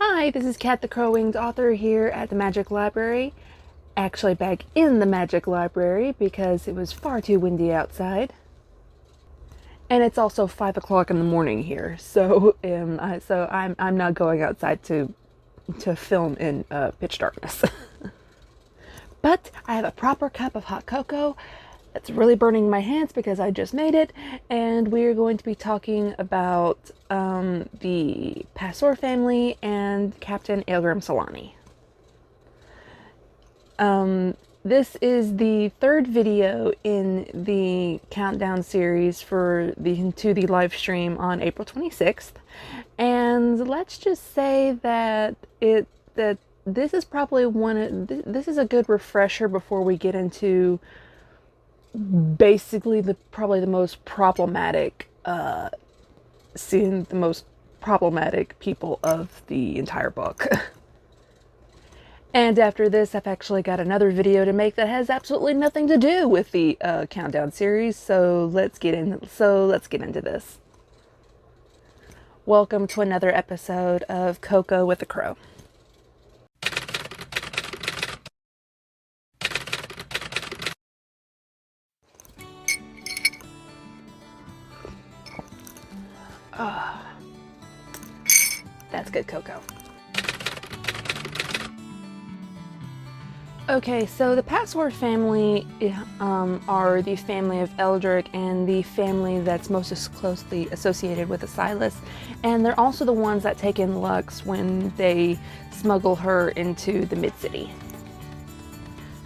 Hi, this is Kat the Crow-Winged author here at the Magic Library. Actually back in the Magic Library because it was far too windy outside. And it's also 5 o'clock in the morning here, so I'm not going outside to film in pitch darkness. But I have a proper cup of hot cocoa that's really burning my hands because I just made it, and we're going to be talking about the Passor family and Captain Aelgrim Solani. This is the third video in the countdown series to the live stream on April 26th, and let's just say that this is probably this is a good refresher before we get into basically probably the most problematic seeing the most problematic people of the entire book. And after this, I've actually got another video to make that has absolutely nothing to do with the countdown series, so let's get into this. Welcome to another episode of Cocoa with the Crow. That's good cocoa. Okay, so the Passor family are the family of Eldrick and the family that's most closely associated with Silas, and they're also the ones that take in Lux when they smuggle her into the Mid-City.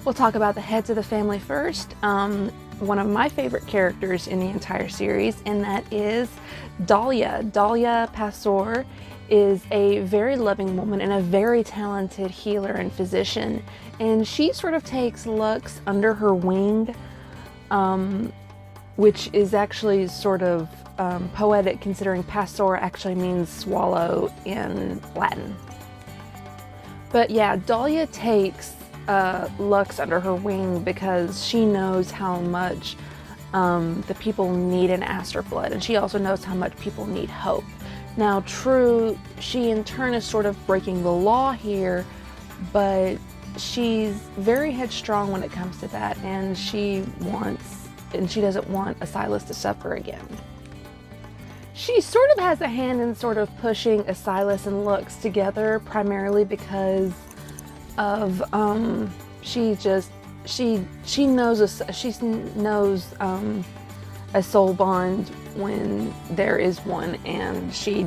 We'll talk about the heads of the family first. One of my favorite characters in the entire series, and that is Dahlia. Dahlia Passor is a very loving woman and a very talented healer and physician, and she sort of takes Lux under her wing, which is actually sort of poetic considering Passor actually means swallow in Latin. But yeah, Dahlia takes Lux under her wing because she knows how much the people need an Aster blood, and she also knows how much people need hope. Now, true, she in turn is sort of breaking the law here, but she's very headstrong when it comes to that, and she doesn't want Silas to suffer again. She sort of has a hand in sort of pushing Silas and Lux together, primarily because of she knows a soul bond when there is one, and she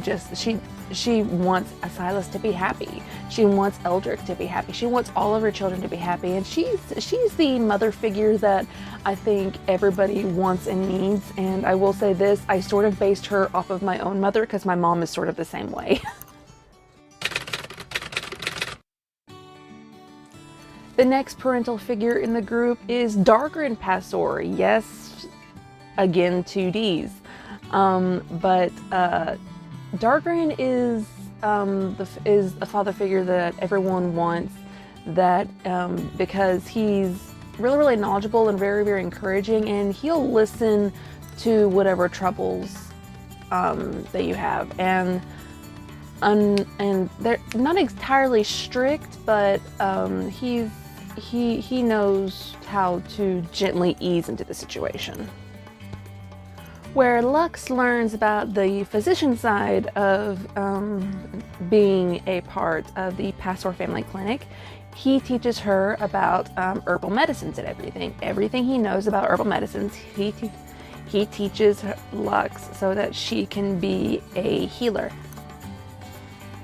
wants Silas to be happy. She wants Eldrick to be happy. She wants all of her children to be happy, and she's the mother figure that I think everybody wants and needs. And I will say this, I sort of based her off of my own mother because my mom is sort of the same way. The next parental figure in the group is Dargren Passor. Yes, again, 2 Ds. But Dargren is a father figure that everyone wants, that because he's really, really knowledgeable and very, very encouraging, and he'll listen to whatever troubles that you have. And they're not entirely strict, but he knows how to gently ease into the situation. Where Lux learns about the physician side of being a part of the Passor family clinic, he teaches her about herbal medicines and everything. Everything he knows about herbal medicines, he teaches Lux so that she can be a healer.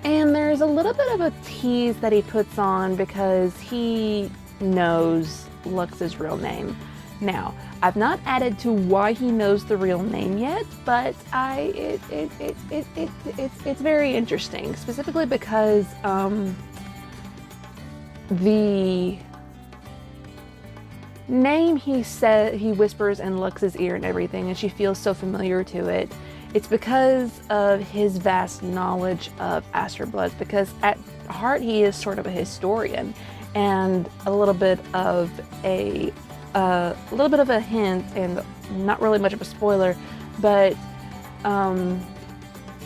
And there's a little bit of a tease that he puts on because he knows Lux's real name. Now, I've not added to why he knows the real name yet, but it's very interesting, specifically because the name he whispers in Lux's ear and everything, and she feels so familiar to it. It's because of his vast knowledge of Aster bloods, because at heart he is sort of a historian, and a little bit of a hint, and not really much of a spoiler, but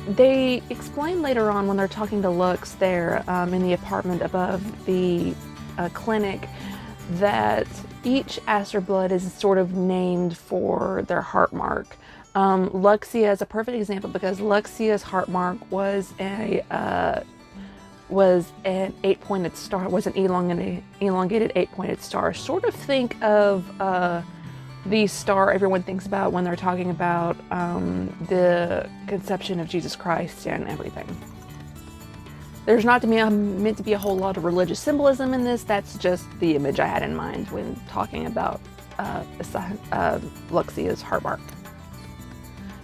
they explain later on when they're talking to Lux there in the apartment above the clinic that each Aster blood is sort of named for their heart mark. Luxia is a perfect example because Luxia's heart mark was an 8-pointed star, was an elongated 8-pointed star. Sort of think of the star everyone thinks about when they're talking about the conception of Jesus Christ and everything. There's not meant to be a whole lot of religious symbolism in this. That's just the image I had in mind when talking about Luxia's heart mark.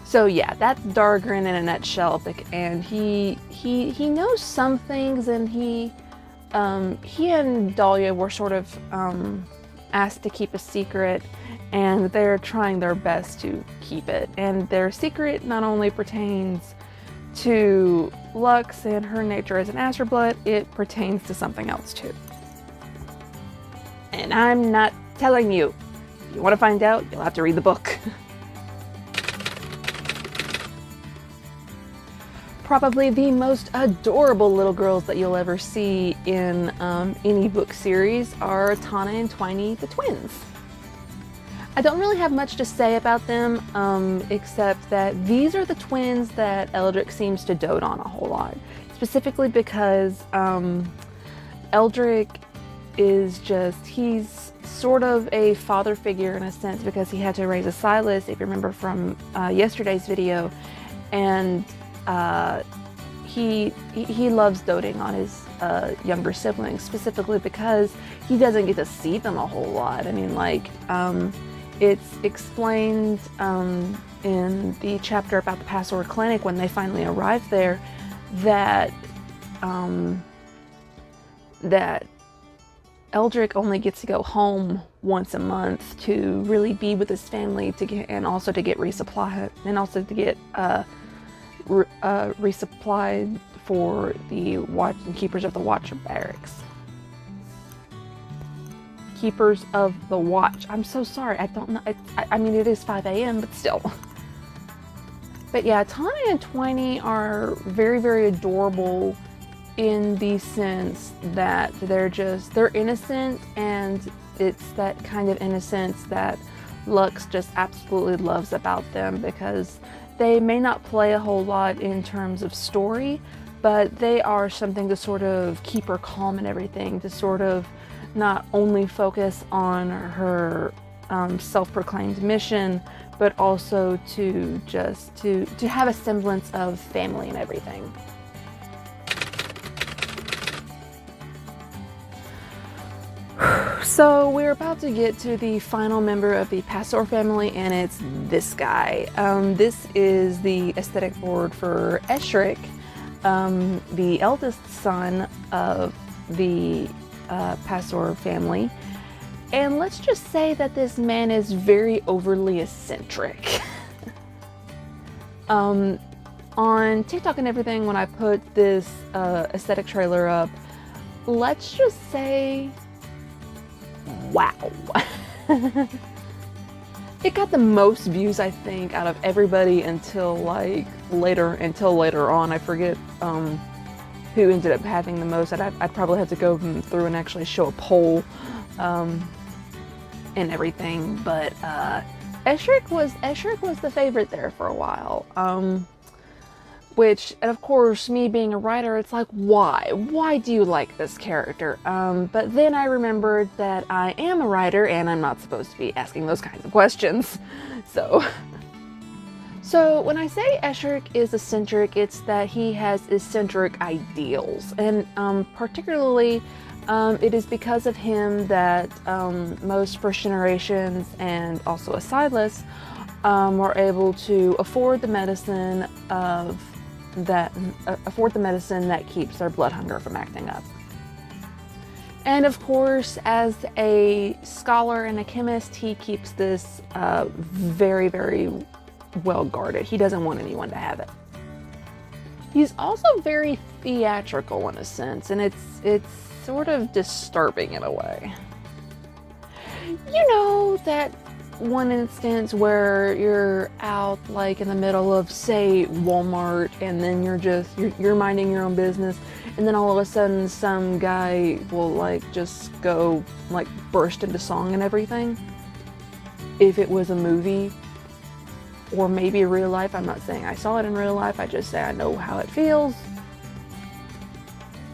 So yeah, that's Dahlgren in a nutshell. And he knows some things, and he and Dahlia were sort of asked to keep a secret, and they're trying their best to keep it. And their secret not only pertains to Lux and her nature as an Aster blood, it pertains to something else too. And I'm not telling you. If you want to find out, you'll have to read the book. Probably the most adorable little girls that you'll ever see in any book series are Tana and Twiny, the twins. I don't really have much to say about them, except that these are the twins that Eldrick seems to dote on a whole lot. Specifically because Eldrick is he's sort of a father figure in a sense, because he had to raise a Silas, if you remember from yesterday's video, and he loves doting on his younger siblings, specifically because he doesn't get to see them a whole lot. I mean, like, it's explained in the chapter about the Passover Clinic when they finally arrive there that that Eldrick only gets to go home once a month to really be with his family, and also to get resupplied, and also to get resupplied for the watch and keepers of the watch barracks. Keepers of the watch. I'm so sorry. I don't know. I mean, it is 5 a.m., but still. But yeah, Tana and Twiny are very, very adorable in the sense that they're innocent, and it's that kind of innocence that Lux just absolutely loves about them, because they may not play a whole lot in terms of story, but they are something to sort of keep her calm and everything, to sort of not only focus on her self-proclaimed mission, but also to have a semblance of family and everything. So we're about to get to the final member of the Pastor family, and it's this guy. This is the aesthetic board for Eshrick, the eldest son of the Pastor family. And let's just say that this man is very overly eccentric. On TikTok and everything, when I put this aesthetic trailer up, let's just say, wow. It got the most views, I think, out of everybody until later on. I forget who ended up having the most. I'd probably have to go through and actually show a poll and everything. But Eshrick was the favorite there for a while. And of course, me being a writer, it's like, why? Why do you like this character? But then I remembered that I am a writer and I'm not supposed to be asking those kinds of questions. So when I say Eshrick is eccentric, it's that he has eccentric ideals. And particularly, it is because of him that most first generations and also a Silas were able to afford the medicine that keeps their blood hunger from acting up. And of course, as a scholar and a chemist, he keeps this very, very well guarded. He doesn't want anyone to have it. He's also very theatrical in a sense, and it's sort of disturbing in a way. You know, that one instance where you're out like in the middle of, say, Walmart, and then you're minding your own business, and then all of a sudden some guy will like just go like burst into song and everything. If it was a movie or maybe real life, I'm not saying I saw it in real life, I just say I know how it feels.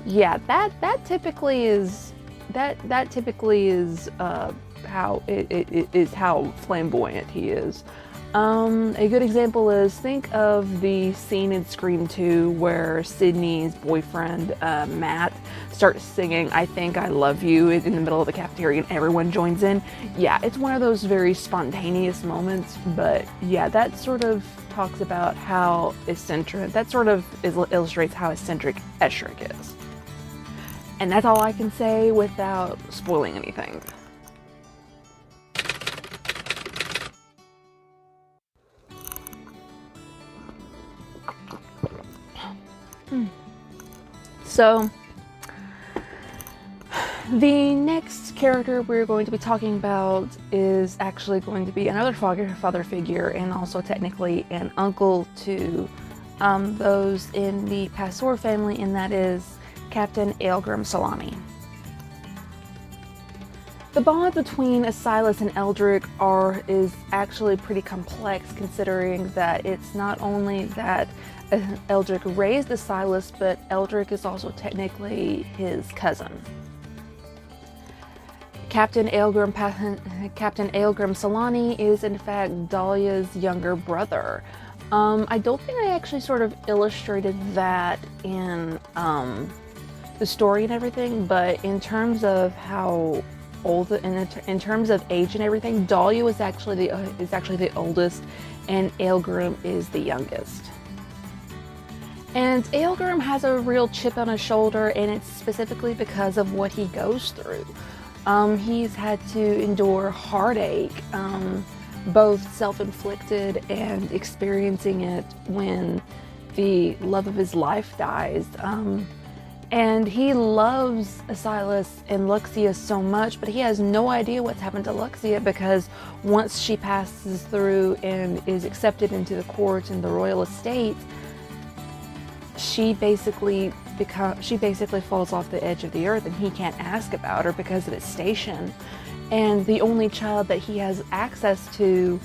Yeah, that typically is how it is how flamboyant he is. A good example is, think of the scene in Scream 2 where Sydney's boyfriend, Matt, starts singing "I Think I Love You" in the middle of the cafeteria and everyone joins in. Yeah, it's one of those very spontaneous moments, but yeah, that sort of talks about how eccentric, that sort of illustrates how eccentric Eshrick is. And that's all I can say without spoiling anything. So, the next character we're going to be talking about is actually going to be another father figure, and also technically an uncle to those in the Pastor family, and that is Captain Aelgrim Solani. The bond between Silas and Eldrick is actually pretty complex, considering that it's not only that Eldrick raised Silas, but Eldrick is also technically his cousin. Captain Aelgrim Solani is in fact Dahlia's younger brother. I don't think I actually sort of illustrated that in the story and everything, but in terms of how old, in terms of age and everything, Dahlia is actually the oldest, and Aelgrim is the youngest. And Aelgrim has a real chip on his shoulder, and it's specifically because of what he goes through. He's had to endure heartache, both self-inflicted and experiencing it when the love of his life dies. And he loves Silas and Luxia so much, but he has no idea what's happened to Luxia, because once she passes through and is accepted into the court and the royal estate, she basically falls off the edge of the earth, and he can't ask about her because of his station. And the only child that he has access to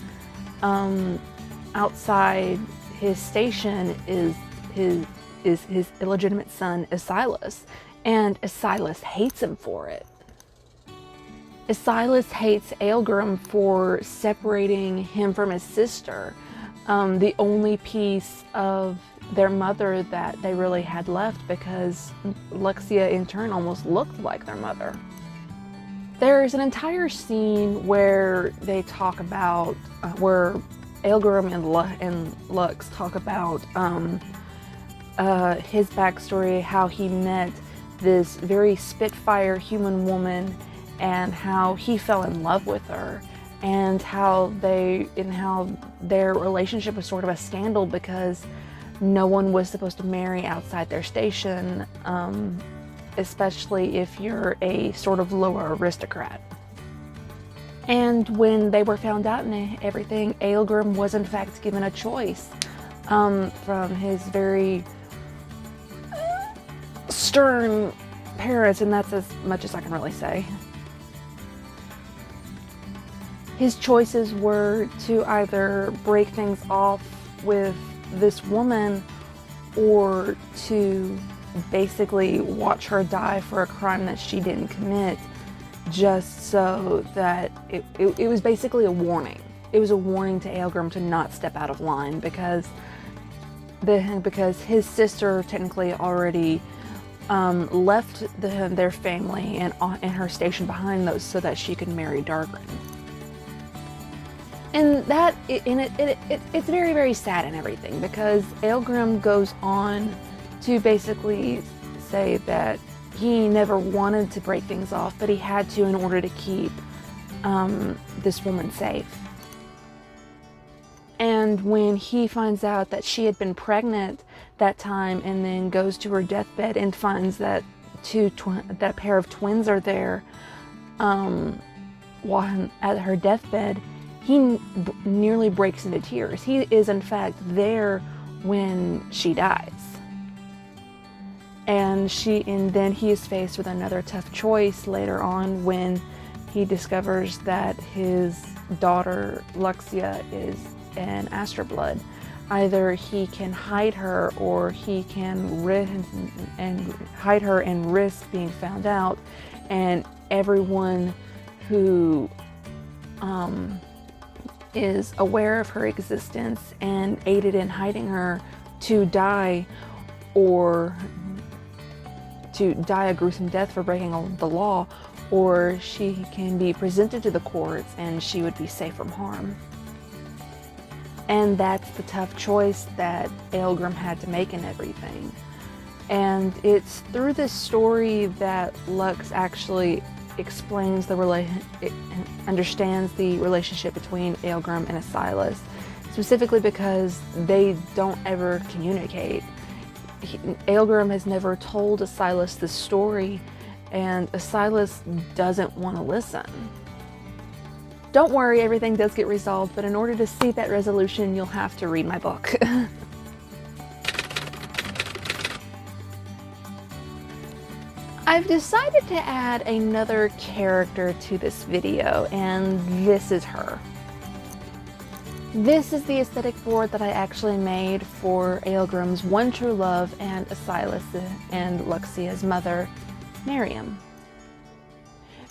outside his station is his illegitimate son, Silas, and Silas hates him for it. Silas hates Aelgrim for separating him from his sister, the only piece of their mother that they really had left, because Luxia in turn almost looked like their mother. There's an entire scene where they talk about, where Aelgrim and Lux talk about his backstory, how he met this very spitfire human woman, and how he fell in love with her, and how their relationship was sort of a scandal because no one was supposed to marry outside their station, especially if you're a sort of lower aristocrat. And when they were found out and everything, Aelgrim was in fact given a choice from his very stern parents, and that's as much as I can really say. His choices were to either break things off with this woman, or to basically watch her die for a crime that she didn't commit, just so that it was basically a warning. It was a warning to Aelgrim to not step out of line, because his sister technically already left their family and her station behind those so that she could marry Dargren. And it's very, very sad and everything, because Aelgrim goes on to basically say that he never wanted to break things off, but he had to in order to keep this woman safe. And when he finds out that she had been pregnant that time, and then goes to her deathbed and finds that that a pair of twins are there, while at her deathbed, he nearly breaks into tears. He is in fact there when she dies. And then he is faced with another tough choice later on when he discovers that his daughter Luxia is an Astroblood. Either he can hide her, or he can hide her and risk being found out, and everyone who is aware of her existence and aided in hiding her to die, or to die a gruesome death for breaking the law, or she can be presented to the courts and she would be safe from harm. And that's the tough choice that Aelgrim had to make in everything. And it's through this story that Lux actually explains understands the relationship between Aelgrim and Asilas, specifically because they don't ever communicate. Aelgrim has never told Asilas the story, and Asilas doesn't want to listen. Don't worry, everything does get resolved, but in order to see that resolution, you'll have to read my book. I've decided to add another character to this video, and this is her. This is the aesthetic board that I actually made for Aelgrim's one true love and Asilas and Luxia's mother, Miriam.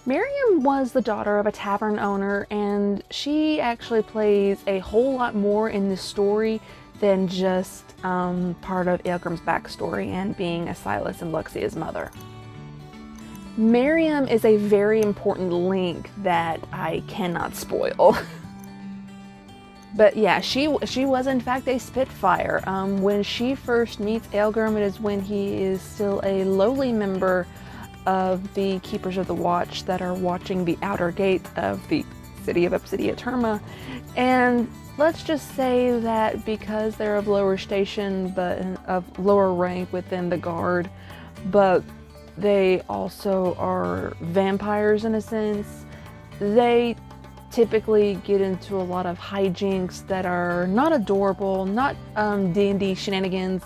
Miriam was the daughter of a tavern owner, and she actually plays a whole lot more in this story than just part of Aelgrim's backstory and being Asilas and Luxia's mother. Miriam is a very important link that I cannot spoil. But yeah, she was in fact a Spitfire. When she first meets Aelgrim, it is when he is still a lowly member of the Keepers of the Watch that are watching the outer gate of the city of Obsidia Terma. And let's just say that because they're of lower station, but of lower rank within the guard, but they also are vampires in a sense, they typically get into a lot of hijinks that are not adorable, not D&D shenanigans,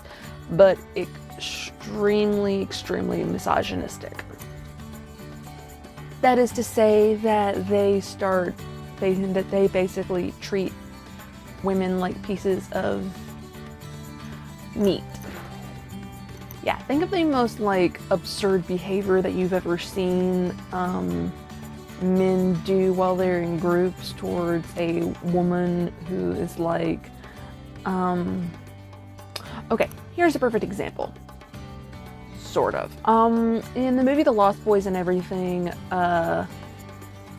but extremely misogynistic. That is to say that they basically treat women like pieces of meat. Yeah, think of the most like absurd behavior that you've ever seen men do while they're in groups towards a woman who is like, okay, here's a perfect example. Sort of. In the movie The Lost Boys and everything,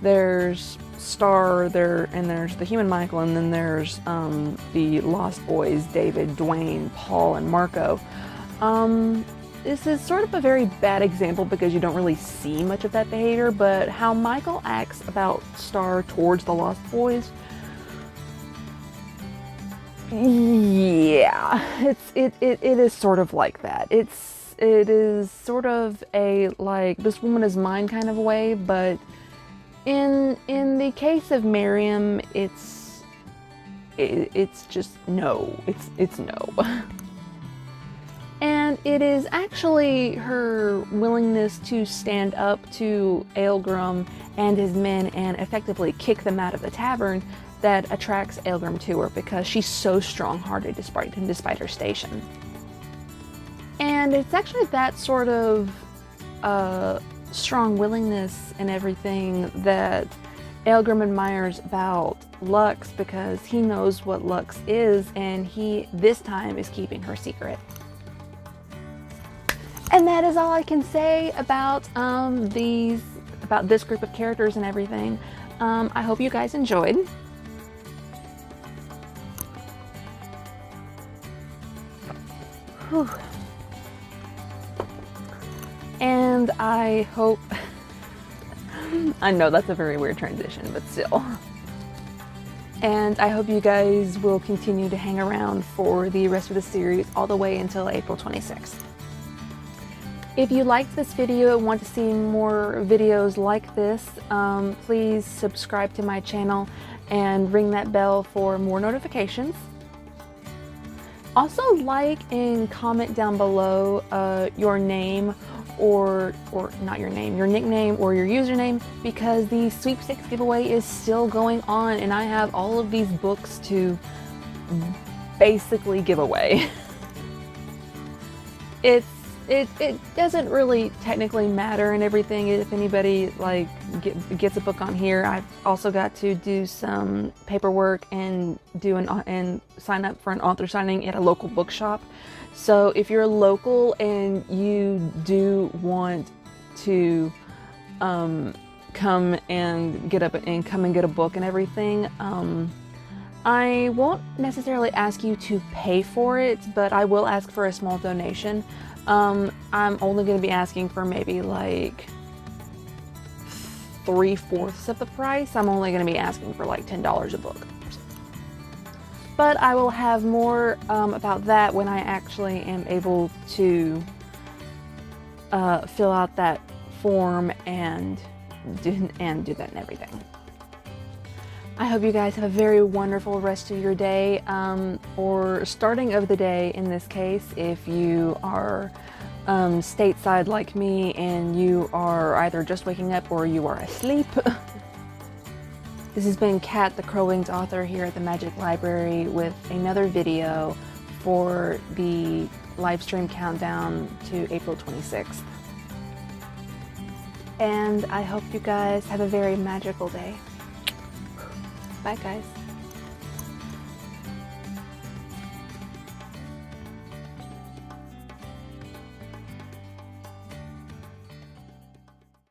there's Star there, and there's the human Michael, and then there's the Lost Boys, David, Dwayne, Paul, and Marco. This is sort of a very bad example because you don't really see much of that behavior, but how Michael acts about Star towards the Lost Boys, yeah, it is sort of like that. It is sort of a like, this woman is mine kind of a way, but in the case of Miriam, it's just no, it's no. And it is actually her willingness to stand up to Aelgrim and his men and effectively kick them out of the tavern that attracts Aelgrim to her, because she's so strong-hearted despite her station. And it's actually that sort of strong willingness and everything that Aelgrim admires about Lux, because he knows what Lux is, and he this time is keeping her secret. And that is all I can say about this group of characters and everything. I hope you guys enjoyed. Whew. And I hope, I know that's a very weird transition, but still. And I hope you guys will continue to hang around for the rest of the series all the way until April 26th. If you liked this video and want to see more videos like this, please subscribe to my channel and ring that bell for more notifications. Also like and comment down below your name or not your name, your nickname or your username, because the sweepstakes giveaway is still going on and I have all of these books to basically give away. It doesn't really technically matter and everything if anybody like gets a book on here. I've also got to do some paperwork and and sign up for an author signing at a local bookshop. So if you're local and you do want to come and get a book and everything, I won't necessarily ask you to pay for it, but I will ask for a small donation. I'm only going to be asking for maybe like 3/4 of the price. I'm only going to be asking for like $10 a book. But I will have more about that when I actually am able to fill out that form and do that and everything. I hope you guys have a very wonderful rest of your day, or starting of the day in this case, if you are stateside like me and you are either just waking up or you are asleep. This has been Kat, the Crow-Winged author, here at the Magic Library with another video for the live stream countdown to April 26th. And I hope you guys have a very magical day. Bye, guys.